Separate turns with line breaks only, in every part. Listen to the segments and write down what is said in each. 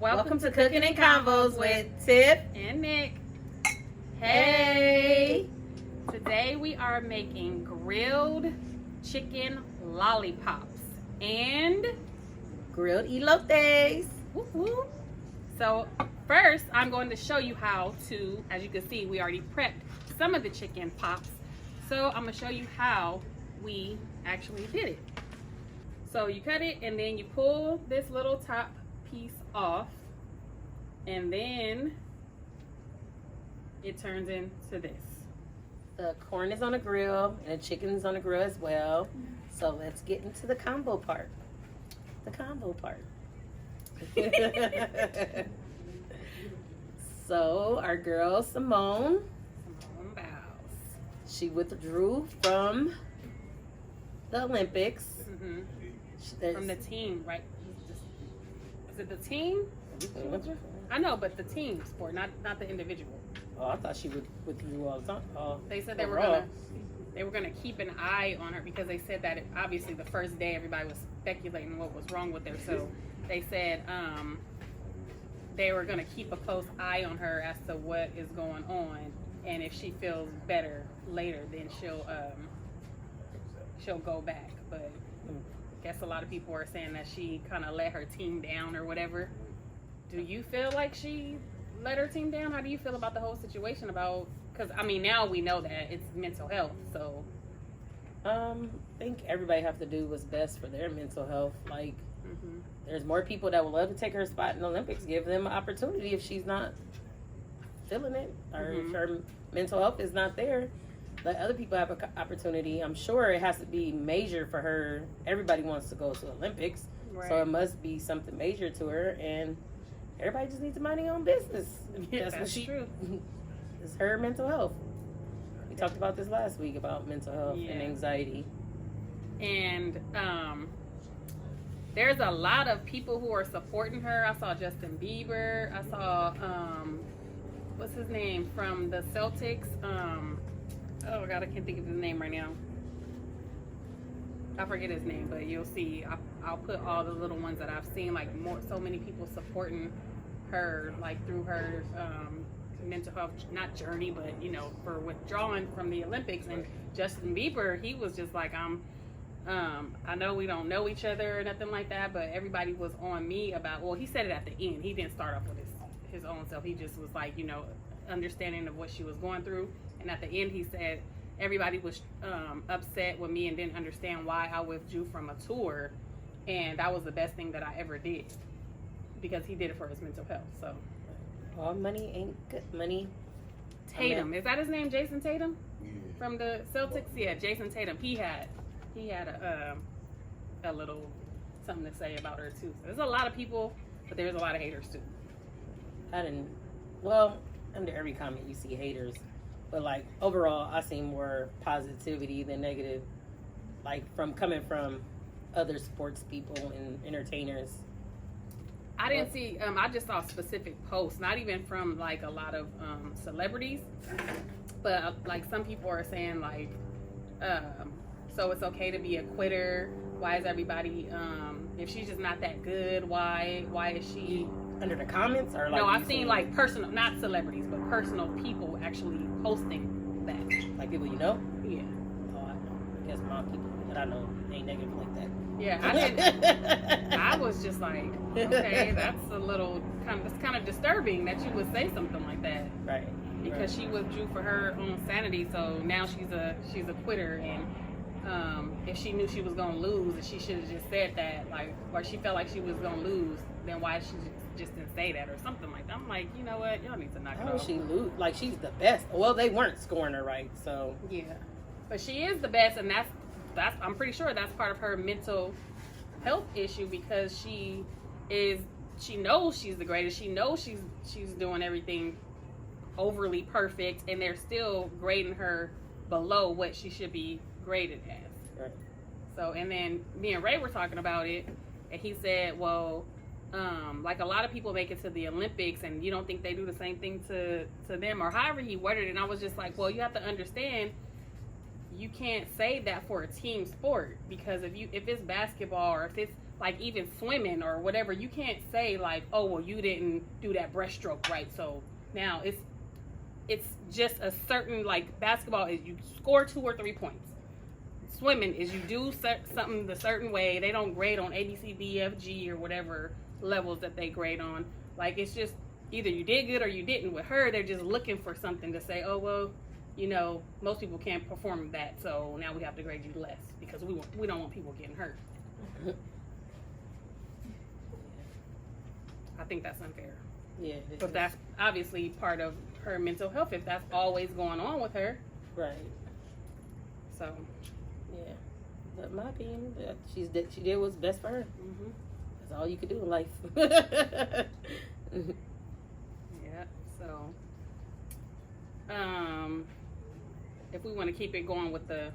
Welcome to Cooking and Convos with Tiff
and Nick.
Hey.
Today we are making grilled chicken lollipops and
grilled elotes.
Woo-hoo. So first I'm going to show you how to, as you can see, we already prepped some of the chicken pops. So I'm going to show you how we actually did it. So you cut it and then you pull this little top piece off, and then it turns into this.
The corn is on the grill and the chicken is on the grill as well. So let's get into the combo part. So our girl Simone
Biles,
she withdrew from the Olympics.
From the team, right? Is it the team? I know, but the team sport, not the individual.
Oh, I thought she withdrew all the time.
They said they were gonna keep an eye on her because they said that obviously the first day everybody was speculating what was wrong with her. So they said they were gonna keep a close eye on her as to what is going on, and if she feels better later, then she'll go back. But I guess a lot of people are saying that she kind of let her team down or whatever. Do you feel like she let her team down? How do you feel about the whole situation? Because I mean, now we know that it's mental health. So
I think everybody have to do what's best for their mental health. Like, there's more people that would love to take her spot in the Olympics. Give them an opportunity if she's not feeling it, or if her mental health is not there. Let other people have an opportunity. I'm sure it has to be major for her. Everybody wants to go to the Olympics, right. So it must be something major to her, and everybody just needs to mind their own business.
Yeah, that's true.
It's her mental health. We talked about this last week about mental health and anxiety.
And there's a lot of people who are supporting her. I saw Justin Bieber. I saw what's his name from the Celtics? Oh God, I can't think of his name right now. I forget his name, but you'll see. I'll put all the little ones that I've seen. Like so many people supporting her, like through her mental health, not journey, but for withdrawing from the Olympics. And Justin Bieber, he was just like, I know we don't know each other or nothing like that, but everybody was on me about. Well, he said it at the end. He didn't start off with his own self. He just was like, understanding of what she was going through. And at the end, he said everybody was upset with me and didn't understand why I withdrew from a tour, and that was the best thing that I ever did, because he did it for his mental health. So,
all money ain't good money.
Tatum, is that his name? Jason Tatum, from the Celtics. Yeah, Jason Tatum. He had a little something to say about her too. So there's a lot of people, but there's a lot of haters too.
Under every comment you see haters. But like overall, I see more positivity than negative, like coming from other sports people and entertainers.
I didn't see. I just saw specific posts, not even from like a lot of celebrities, but like some people are saying like, so it's okay to be a quitter. Why is everybody? If she's just not that good, why is she?
Under the comments, or like
no, I've seen like personal, not celebrities, but personal people actually posting that.
Like people you know?
Yeah.
Oh, I guess my people that I know ain't negative like that.
Yeah, I didn't. I was just like, okay, that's a little kind of disturbing that you would say something like that.
Right.
Because she withdrew for her own sanity, so now she's a quitter, and if she knew she was gonna lose, and she should have just said that, like, or she felt like she was gonna lose, then why she just didn't say that or something like that. I'm like, you know what, y'all need to knock it off.
She lose? Like, she's the best. Well, they weren't scoring her right, so
yeah, but she is the best, and that's I'm pretty sure that's part of her mental health issue, because she knows she's the greatest. She knows she's doing everything overly perfect, and they're still grading her below what she should be graded as.
Right.
So, and then me and Ray were talking about it, and he said, well, like a lot of people make it to the Olympics, and you don't think they do the same thing to them, or however he worded it. And I was just like, well, you have to understand, you can't say that for a team sport, because if it's basketball or if it's like even swimming or whatever, you can't say like, oh well, you didn't do that breaststroke right, so now it's just a certain, like basketball is you score 2 or 3 points. Swimming is you do something the certain way. They don't grade on A, B, C, D, F, G or whatever levels that they grade on. Like it's just either you did good or you didn't. With her, they're just looking for something to say, oh well, you know, most people can't perform that, so now we have to grade you less because we don't want people getting hurt. I think that's unfair.
Yeah.
But that's obviously part of her mental health if that's always going on with her.
Right.
So.
Yeah. But my opinion, she did what's best for her.
Mm-hmm.
That's all you could do in life.
Yeah. So. If we want to keep it going with the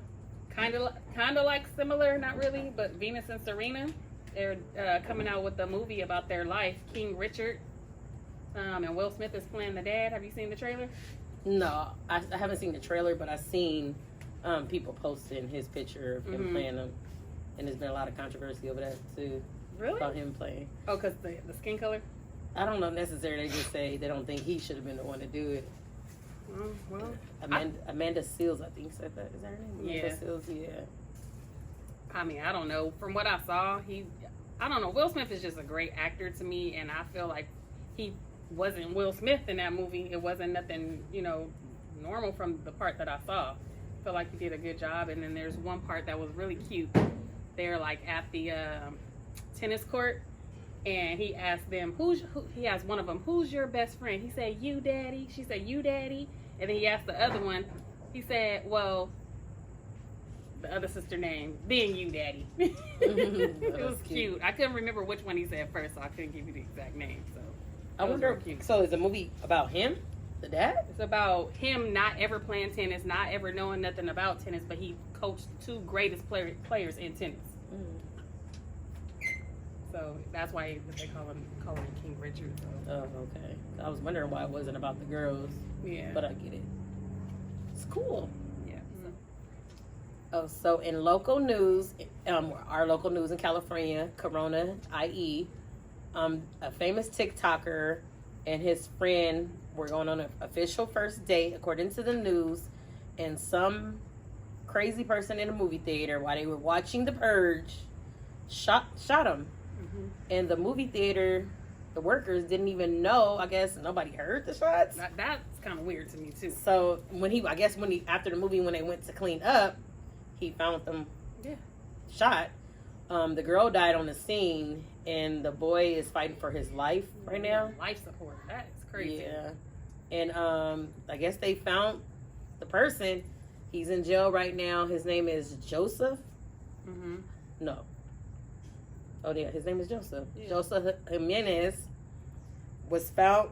kind of like similar, not really, but Venus and Serena, they're coming out with a movie about their life, King Richard. And Will Smith is playing the dad. Have you seen the trailer?
No, I haven't seen the trailer, but I've seen people posting his picture of him playing them, and there's been a lot of controversy over that too.
Really?
About him playing.
Oh, because the skin color?
I don't know necessarily. They just say they don't think he should have been the one to do it.
Well,
Amanda Seals, I think, said that. Is that her name? Amanda Seals, yeah.
I mean, I don't know. From what I saw, I don't know. Will Smith is just a great actor to me, and I feel like he wasn't Will Smith in that movie. It wasn't nothing, normal from the part that I saw. I feel like he did a good job. And then there's one part that was really cute. They're like at the tennis court, and he asked them, he asked one of them, who's your best friend? He said, you, daddy. She said, you, daddy. And then he asked the other one, he said, well, the other sister name, being you, daddy. It was cute. I couldn't remember which one he said first, so I couldn't give you the exact name. So
I wonder, so is the movie about him, the dad?
It's about him not ever playing tennis, not ever knowing nothing about tennis, but he coached the 2 greatest players in tennis. So that's why they call him King Richard. So.
Oh, okay. I was wondering why it wasn't about the girls.
Yeah.
But I get it. It's cool.
Yeah.
Oh, so in local news, our local news in California, Corona, i.e., a famous TikToker and his friend were going on an official first date, according to the news, and some crazy person in a movie theater, while they were watching The Purge, shot him. And the movie theater, the workers didn't even know. I guess nobody heard the shots.
That's kind of weird to me too.
So after the movie, when they went to clean up, he found them shot. The girl died on the scene, and the boy is fighting for his life right now.
Life support. That is crazy.
Yeah. And I guess they found the person. He's in jail right now. His name is Joseph. No. Oh, yeah, his name is Joseph. Yeah. Joseph Jimenez was found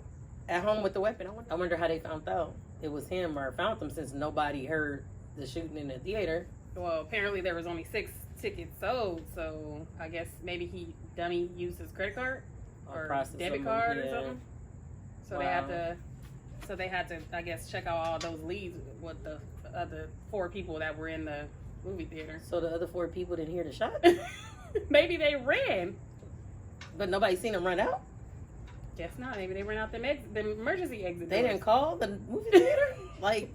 at home with the weapon. I wonder how they found out it was him or found him, since nobody heard the shooting in the theater.
Well, apparently there was only 6 tickets sold, so I guess maybe he dummy used his credit card or debit card or something. So they had to, I guess, check out all those leads with the other 4 people that were in the movie theater.
So the other 4 people didn't hear the shot?
Maybe they ran.
But nobody seen them run out?
Guess not. Maybe they ran out the emergency exit.
They didn't call the movie theater? Like,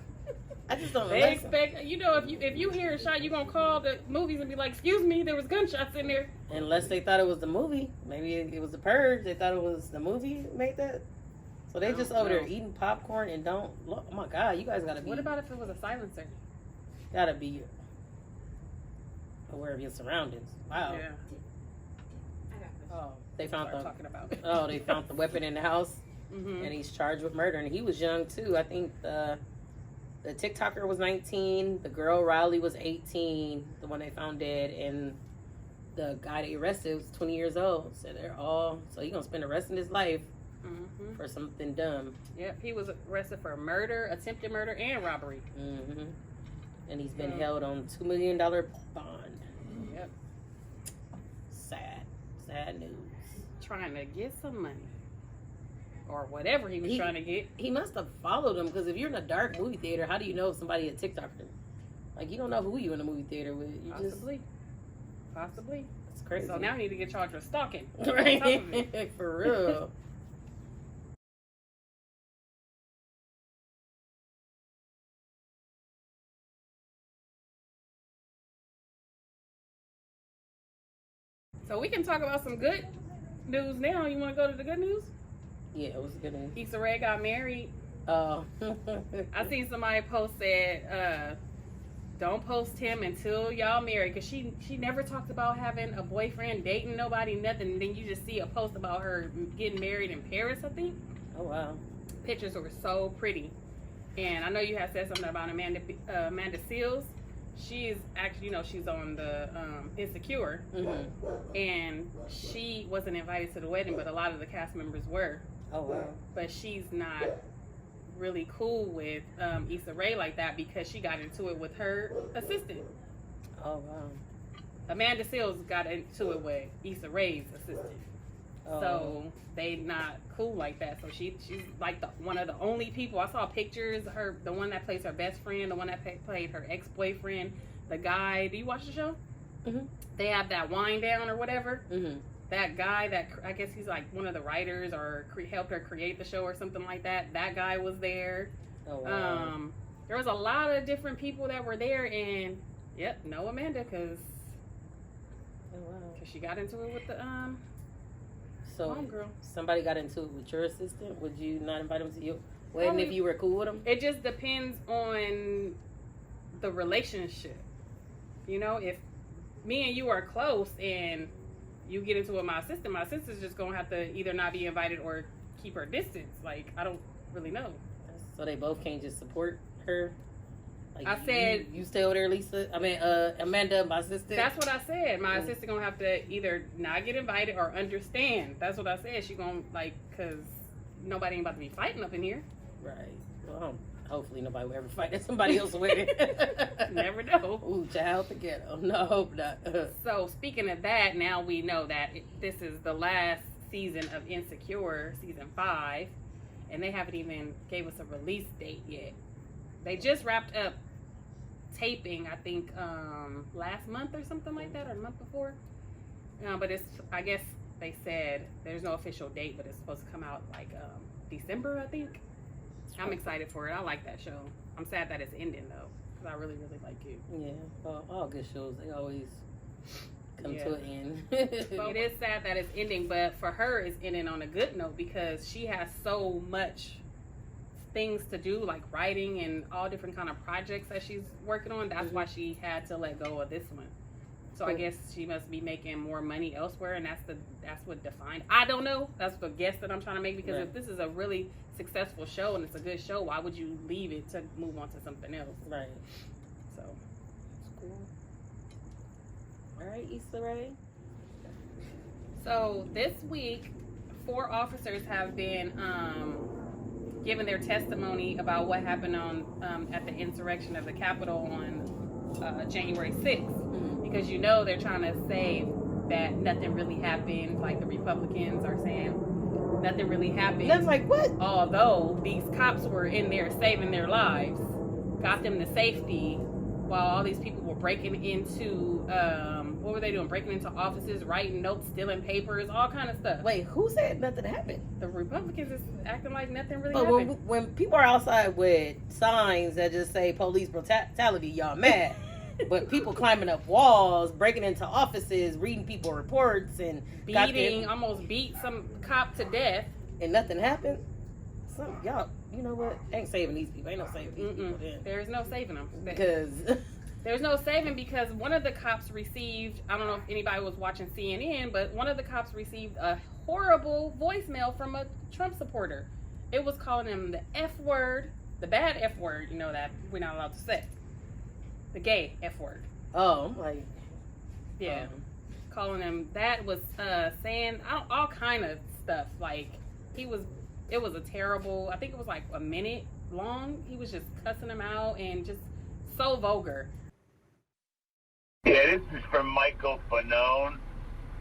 I just don't know.
They expect, if you hear a shot, you're going to call the movies and be like, excuse me, there was gunshots in there.
Unless they thought it was the movie. Maybe it was The Purge. They thought it was the movie made that. So they just over there eating popcorn and don't look. Oh my God, you guys gotta be.
What about if it was a silencer?
Gotta be aware of your surroundings. Wow.
Yeah.
Oh, they found
they
found the weapon in the house, and he's charged with murder. And he was young too. I think the TikToker was 19. The girl Riley was 18. The one they found dead, and the guy they arrested was 20 years old. So so he's gonna spend the rest of his life for something dumb.
Yep, he was arrested for murder, attempted murder, and robbery.
And he's been held on $2 million bond.
Yep.
Sad news.
Trying to get some money. Or whatever he was trying to get.
He must have followed him, because if you're in a dark movie theater, how do you know if somebody a TikToker? Like, you don't know who you in the movie theater with. You
Possibly.
It's crazy.
So now I need to get charged for stalking.
Right? For real.
So we can talk about some good news now. You want to go to the good news?
Yeah, it was good news.
Issa Rae got married.
Oh.
I seen somebody post said, don't post him until y'all married, because she never talked about having a boyfriend, dating nobody, nothing. And then you just see a post about her getting married in Paris, I think.
Oh, wow.
Pictures were so pretty. And I know you had said something about Amanda Seales. She's actually, she's on the Insecure.
Mm-hmm.
And she wasn't invited to the wedding, but a lot of the cast members were.
Oh, wow.
But she's not really cool with Issa Rae like that, because she got into it with her assistant.
Oh, wow.
Amanda Seales got into it with Issa Rae's assistant.
Oh.
So they not cool like that. So she's like one of the only people. I saw pictures. The one that plays her best friend, the one that played her ex-boyfriend, the guy. Do you watch the show?
Mm-hmm.
They have that wind down or whatever.
Mm-hmm.
That guy that, I guess he's like one of the writers or helped her create the show or something like that. That guy was there.
Oh, wow.
There was a lot of different people that were there, and yep, no Amanda, because she got into it with the
So
homegirl.
Somebody got into it with your assistant. Would you not invite him to your wedding if you were cool with him?
It just depends on the relationship. If me and you are close and you get into it with my assistant's just gonna have to either not be invited or keep her distance. Like, I don't really know.
So they both can't just support her. Like,
I said,
you stay over there, Lisa. I mean, Amanda, my assistant.
That's what I said. My assistant gonna have to either not get invited or understand. That's what I said. She gonna cause nobody ain't about to be fighting up in here.
Right. Well, hopefully nobody will ever fight at somebody else's wedding.
Never know.
Ooh, child, forget them. No, hope not.
So speaking of that, now we know that this is the last season of Insecure, season 5, and they haven't even gave us a release date yet. They just wrapped up taping, I think, last month or something like that, or the month before. But I guess they said there's no official date, but it's supposed to come out December, I think. I'm excited for it. I like that show. I'm sad that it's ending though, because I really, really like it.
Yeah, well, all good shows, they always come to an end.
So it is sad that it's ending, but for her, it's ending on a good note, because she has so much things to do, like writing and all different kind of projects that she's working on. That's why she had to let go of this one. So I guess she must be making more money elsewhere, and that's what defined. I don't know. That's the guess that I'm trying to make, because if this is a really successful show and it's a good show, why would you leave it to move on to something else?
Right.
So it's cool.
All right, Issa Rae.
So this week, 4 officers have been giving their testimony about what happened on at the insurrection of the Capitol on January 6th. Because they're trying to say that nothing really happened, like the Republicans are saying nothing really happened.
That's like, what?
Although these cops were in there saving their lives, got them to safety, while all these people were breaking into, what were they doing? Breaking into offices, writing notes, stealing papers, all kind of stuff.
Wait, who said nothing happened?
The Republicans is acting like nothing really
But
happened.
when people are outside with signs that just say police brutality, y'all mad. But people climbing up walls, breaking into offices, reading people reports, and
almost beat some cop to death,
and nothing happened. Y'all, you know what? Ain't saving these people. Ain't no saving these people. Then.
There's no saving them
Because
there's no saving, because one of the cops received, I don't know if anybody was watching CNN, but one of the cops received a horrible voicemail from a Trump supporter. It was calling him the F word, the bad F word, that we're not allowed to say. The gay F word.
Oh, I'm like,
yeah, calling him that, was saying all kind of stuff. Like it was a terrible. I think it was like a minute long. He was just cussing him out and just so vulgar.
Yeah, this is from Michael Fanone,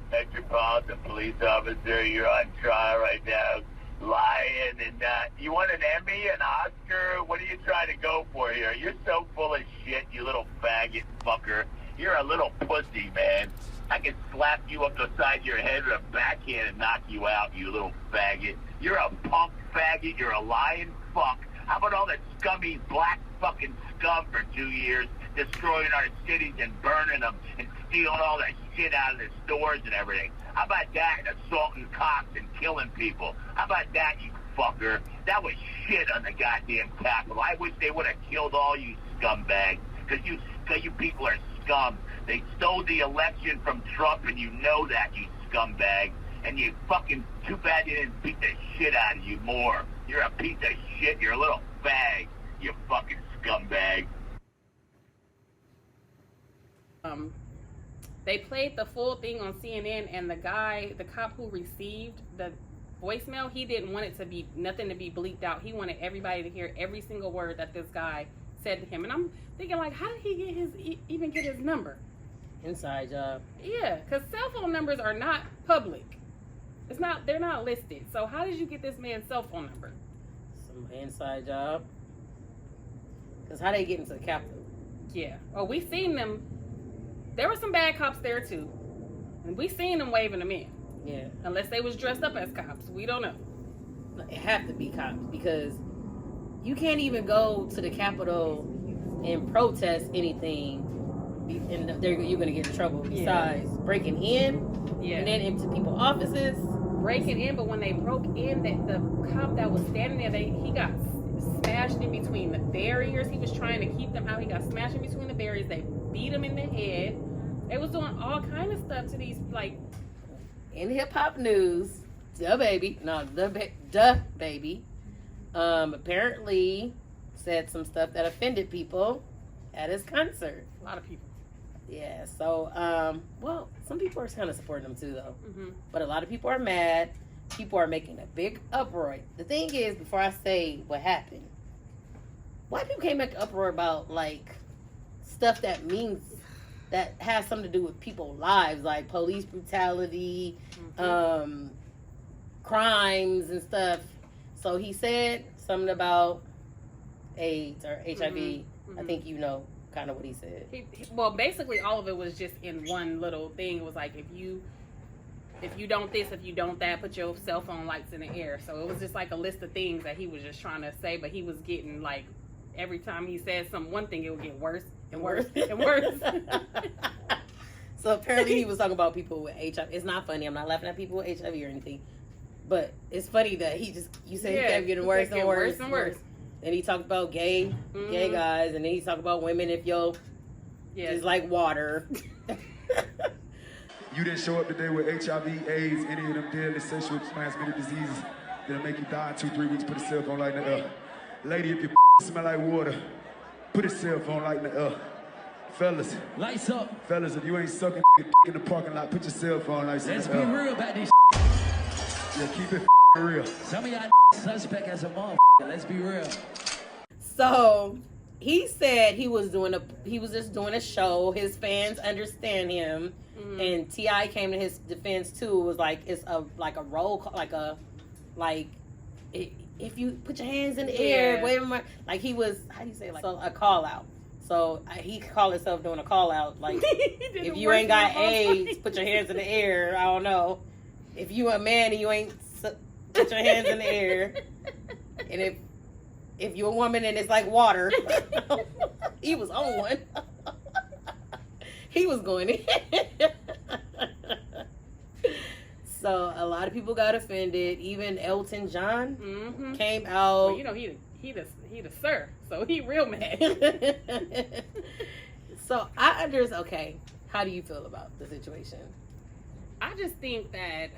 Metropolitan Police Officer. You're on trial right now. lying, and you want an Emmy, an Oscar? What are you trying to go for here? You're so full of shit, you little faggot fucker. You're a little pussy, man. I can slap you up the side of your head with a backhand and knock you out, you little faggot. You're a punk faggot. You're a lying fuck. How about all that scummy black fucking scum for 2 years, destroying our cities and burning them and stealing all that shit out of the stores and everything? How about that, and assaulting cops and killing people? How about that, you fucker? That was shit on the goddamn Capitol. I wish they would have killed all you scumbags, because you people are scum. They stole the election from Trump, and you know that, you scumbag. And you fucking, too bad they didn't beat the shit out of you more. You're a piece of shit. You're a little fag, you fucking scumbag.
They played the full thing on CNN, and the cop who received the voicemail, he didn't want it to be nothing to be bleeped out. He wanted everybody to hear every single word that this guy said to him. And I'm thinking, like, how did he even get his number?
Inside job.
Yeah, because cell phone numbers are not public. They're not listed. So how did you get this man's cell phone number?
Some inside job. Because how they get into the Capitol?
Yeah. Oh, we seen them. There were some bad cops there too, and we seen them waving them in.
Yeah.
Unless they was dressed up as cops, we don't know.
It have to be cops, because you can't even go to the Capitol and protest anything, and you're gonna get in trouble. Besides breaking in, and then into people's offices.
Breaking in, but when they broke in, the cop that was standing there, he got smashed in between the barriers. He was trying to keep them out. He got smashed in between the barriers. They beat him in the head. They was doing all kind of stuff to these, like.
In hip hop news, the baby apparently said some stuff that offended people at his concert.
A lot of people.
Yeah, so well, some people are kind of supporting him too, though.
Mm-hmm.
But a lot of people are mad. People are making a big uproar. The thing is, before I say what happened, white people can't make an uproar about like stuff that has something to do with people's lives, like police brutality, crimes and stuff. So he said something about AIDS or HIV.
Mm-hmm.
I think you know kind of what he said.
Well, basically all of it was just in one little thing. It was like, if you don't this, if you don't that, put your cell phone lights in the air. So it was just like a list of things that he was just trying to say, but he was getting, like, every time he said one thing, it would get worse and worse and worse.
So apparently he was talking about people with HIV. It's not funny. I'm not laughing at people with HIV or anything. But it's funny that you said he kept getting worse and worse and worse. And he talked about gay guys, and then he talked about women if it's like water.
You didn't show up today with HIV, AIDS, any of them deadly sexually transmitted diseases that'll make you die in 2-3 weeks. Put a cell phone light in the air. Lady, if your smell like water, put a cell phone light in the air. Fellas.
Lights up.
Fellas, if you ain't sucking in the parking lot, put your cell phone lights in the air.
Let's be real about this.
Yeah, keep it real.
Some of y'all suspect as a motherfucker. Let's be real.
So he said he was just doing a show. His fans understand him, and T.I. came to his defense too. It was like it's a roll call, if you put your hands in the air, whatever. Like he was, how do you say, like a call out. So he called himself doing a call out. Like if you ain't got AIDS, put your hands in the air. I don't know. If you a man and you ain't put your hands in the air, and if you're a woman and it's like water, he was on one. He was going in. So a lot of people got offended. Even Elton John came out.
Well, you know he the sir, so he real mad.
So I understand. Okay, how do you feel about the situation?
I just think that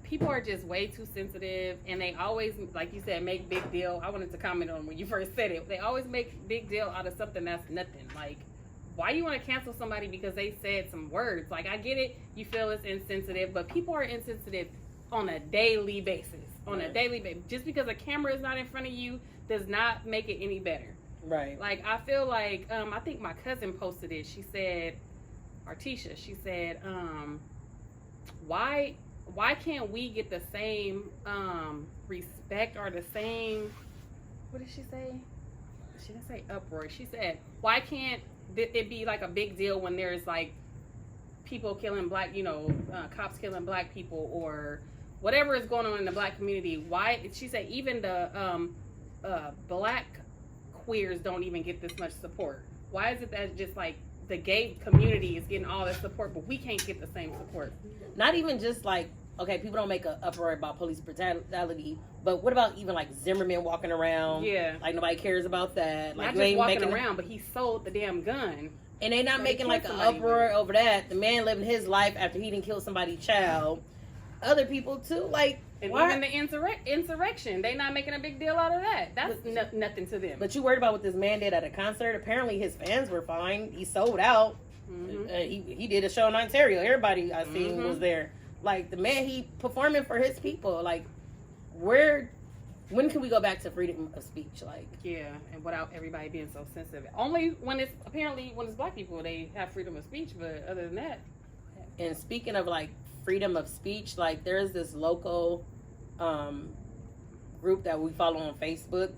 people are just way too sensitive, and they always, like you said, make big deal. I wanted to comment on when you first said it. They always make big deal out of something that's nothing. Like, why you want to cancel somebody because they said some words? Like, I get it, you feel it's insensitive, but people are insensitive on a daily basis. Just because a camera is not in front of you does not make it any better.
Right.
Like, I feel like, I think my cousin posted it. She said, Artisha, she said, why why can't we get the same respect or the same, what did she say? She didn't say uproar. She said, why can't it be like a big deal when there's like people killing black, cops killing black people or whatever is going on in the black community? Why, she said, even the black queers don't even get this much support. Why is it that just like the gay community is getting all this support, but we can't get the same support?
Not even just like, okay, people don't make an uproar about police brutality, but what about even like Zimmerman walking around?
Yeah.
Like nobody cares about that. Like
Not just walking around, but he sold the damn gun.
And they not
So
making like an
somebody
uproar over that. The man living his life after he didn't kill somebody's child. Other people too, like,
And
why?
even the insurrection, they not making a big deal out of that. That's nothing to them.
But you worried about what this man did at a concert? Apparently his fans were fine. He sold out.
Mm-hmm.
He did a show in Ontario. Everybody I seen
Mm-hmm.
was there. Like, the man, he performing for his people. Like, when can we go back to freedom of speech? Like,
Yeah, and without everybody being so sensitive. Only when it's black people, they have freedom of speech. But other than that,
and speaking of like freedom of speech, like there's this local group that we follow on Facebook.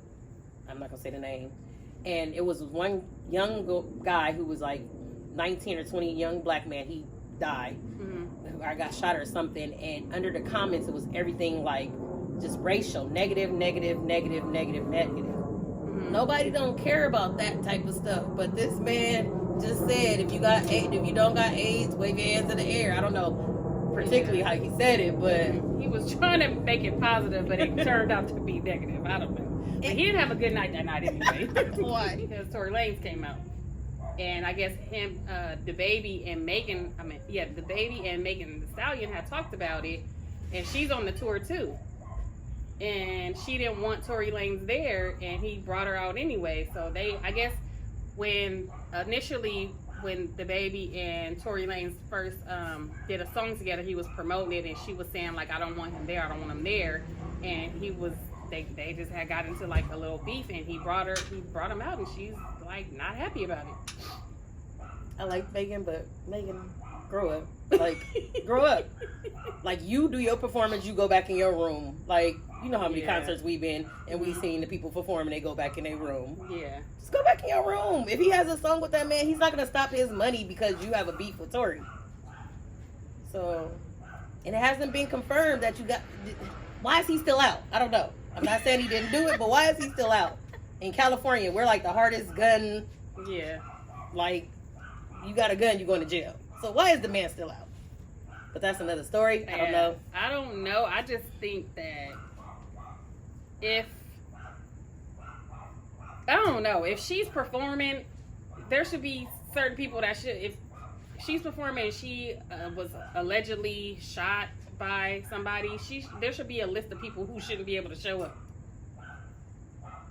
I'm not gonna say the name. And it was one young guy who was like 19 or 20, young black man. He died. I got shot or something. And under the comments, it was everything like just racial, negative. Nobody don't care about that type of stuff. But this man just said, if you don't got AIDS, wave your hands in the air. I don't know particularly how he said it, but
he was trying to make it positive, but it turned out to be negative. I don't know. But he didn't have a good night that night anyway.
Why?
Because Tory Lanez came out. And I guess him, the baby and Megan Thee Stallion had talked about it. And she's on the tour too. And she didn't want Tory Lanez there, and he brought her out anyway. So I guess when the baby and Tory Lanez first did a song together, he was promoting it, and she was saying like, I don't want him there, I don't want him there. And they just had got into like a little beef, and he brought him out, and she's like not happy about it.
I like Megan, but Megan, grow up. Like, grow up. Like, you do your performance, you go back in your room. Like, you know how many concerts we've been, and we've seen the people perform, and they go back in their room.
Yeah.
Just go back in your room. If he has a song with that man, he's not going to stop his money because you have a beef with Tory. So, and it hasn't been confirmed that you got... Why is he still out? I don't know. I'm not saying he didn't do it, but why is he still out? In California, we're like the hardest gun...
Yeah.
Like, you got a gun, you're going to jail. So why is the man still out? But that's another story. I don't know.
I don't know. I just think that if she's performing, there should be certain people that should. If she's performing and she was allegedly shot by somebody, there should be a list of people who shouldn't be able to show up.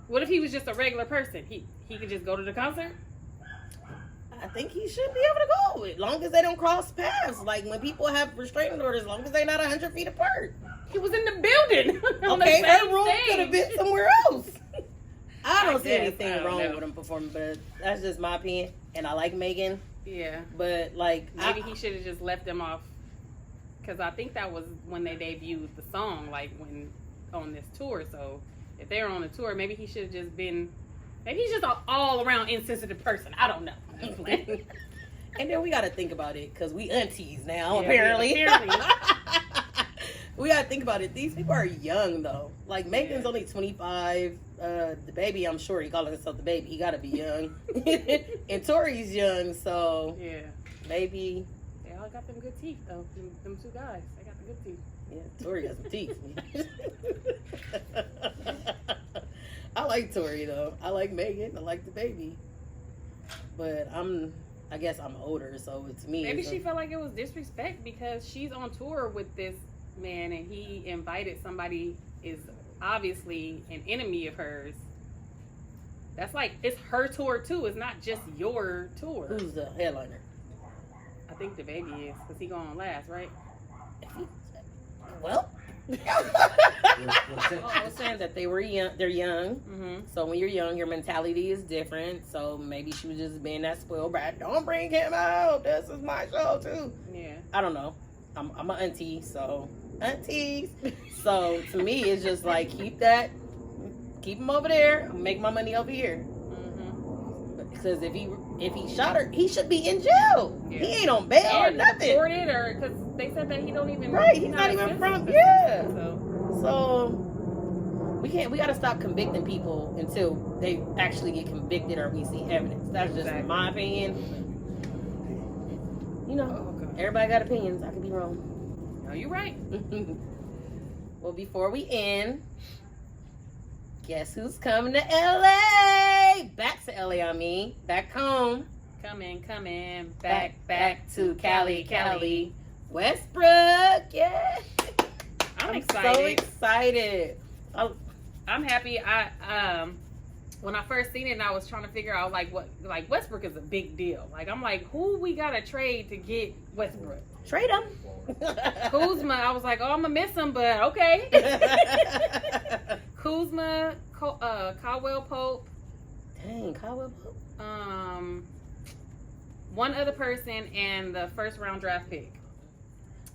What if he was just a regular person? He could just go to the concert?
I think he should be able to go, as long as they don't cross paths. Like, when people have restraining orders, as long as they're not 100 feet apart.
He was in the building.
Okay, her room could have been somewhere else. I don't see
guess,
anything wrong with him performing, but that's just my opinion. And I like Megan,
Yeah.
but like,
Maybe he should have just left them off. Because I think that was when they debuted the song, like when on this tour. So if they're on the tour, maybe he should have just been. Maybe he's just an all-around insensitive person. I don't know.
And then we got to think about it, because we aunties now,
Yeah,
apparently.
apparently.
We got to think about it. These people are young, though. Like, Megan's
Yeah.
only 25. The baby, I'm sure he calling himself the baby. He got to be young. And Tori's young, so
Yeah.
maybe.
They all got them good teeth, though. Them two guys. They got the good teeth.
Yeah, Tori got some teeth. I like Tori, though. I like Megan. I like the baby. But I guess I'm older, so to me.
Maybe she felt like it was disrespect because she's on tour with this man and he invited somebody is obviously an enemy of hers. That's like, it's her tour too. It's not just your tour.
Who's the headliner?
I think the baby is, because he going last, right?
Well, I was saying that they're young.
Mm-hmm.
So when you're young, your mentality is different. So maybe she was just being that spoiled brat. Don't bring him out. This is my show too.
Yeah.
I don't know. I'm an auntie, so aunties. So to me, it's just like keep them over there. Make my money over here. Because if he shot her, he should be in jail. Yeah. He ain't on bail or nothing.
Deported, or because they said that he don't even.
Right, he's not even from. Yeah. So we gotta stop convicting people until they actually get convicted or we see evidence. That's just my opinion. You know, everybody got opinions. I could be wrong.
No, you're right.
Well, before we end, guess who's coming to LA? Back to LA, I mean. Back home.
Coming.
Back to Cali. Westbrook, yeah.
I'm excited.
So excited.
I'm happy. When I first seen it, and I was trying to figure out like Westbrook is a big deal. Like I'm like, who we gotta trade to get Westbrook?
Trade him.
Kuzma. I was like, oh, I'm gonna miss him, but okay. Kuzma, Caldwell Pope.
Dang, Caldwell Pope.
One other person and the first round draft pick.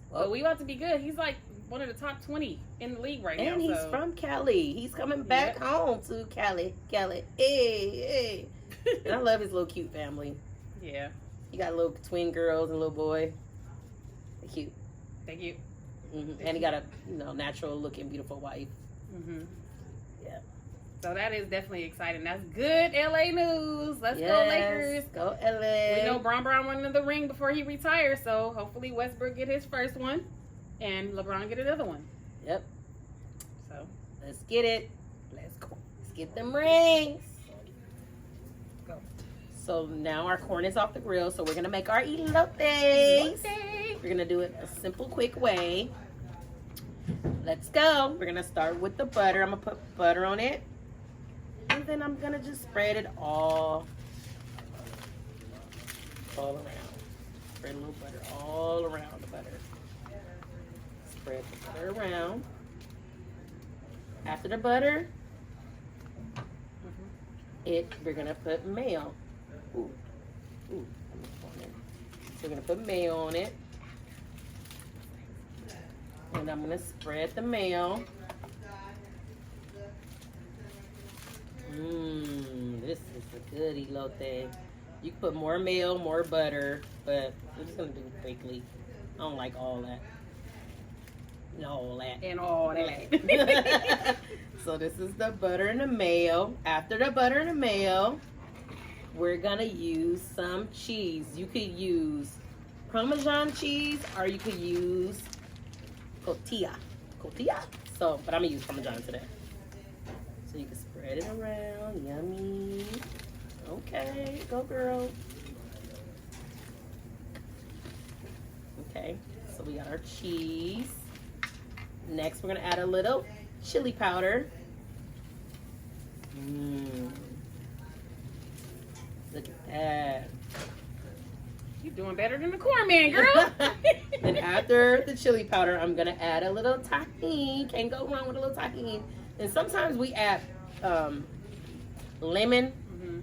Well, we about to be good. He's like one of the top 20 in the league right now.
And he's from Cali. He's coming back home to Cali. Hey. And I love his little cute family.
Yeah.
He got little twin girls and a little boy. They're cute.
Thank you.
Mm-hmm. And he got a natural looking beautiful wife.
Mm-hmm.
Yeah.
So that is definitely exciting. That's good LA news. Let's go Lakers.
Go LA.
We know Brown went in the ring before he retires, so hopefully Westbrook get his first one and LeBron get another one.
Yep.
So
let's get it. Let's go. Let's get them rings.
Go.
So now our corn is off the grill, so we're gonna make our elotes. We're gonna do it a simple, quick way. Let's go. We're gonna start with the butter. I'm gonna put butter on it. And then I'm gonna just spread it all around. Spread a little butter all around the butter. Spread the butter around. After the butter, we're gonna put mayo. So we're gonna put mayo on it. And I'm gonna spread the mayo. This is a good elote. You can put more mayo, more butter, but we're just gonna do it quickly. I don't like all that.
And all that.
So this is the butter and the mayo. After the butter and the mayo, we're gonna use some cheese. You could use Parmesan cheese or you could use cotija. So, but I'm gonna use Parmesan today. So you can spread it around. Yummy. Okay, go girl. Okay, so we got our cheese. Next, we're gonna add a little chili powder. Look at that.
You're doing better than the corn man, girl.
Then after the chili powder, I'm gonna add a little tahini. Can't go wrong with a little tahini. And sometimes we add lemon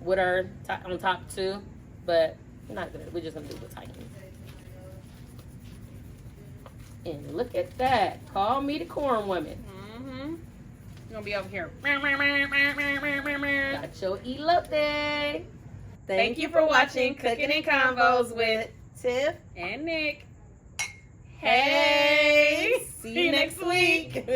with our on top too, but we're not gonna. We're just gonna do the tahini. And look at that. Call me the corn woman.
You're gonna be over here.
Got your elote. Thank you for watching Cooking and Combos with Tiff
and Nick.
Hey, see you next week.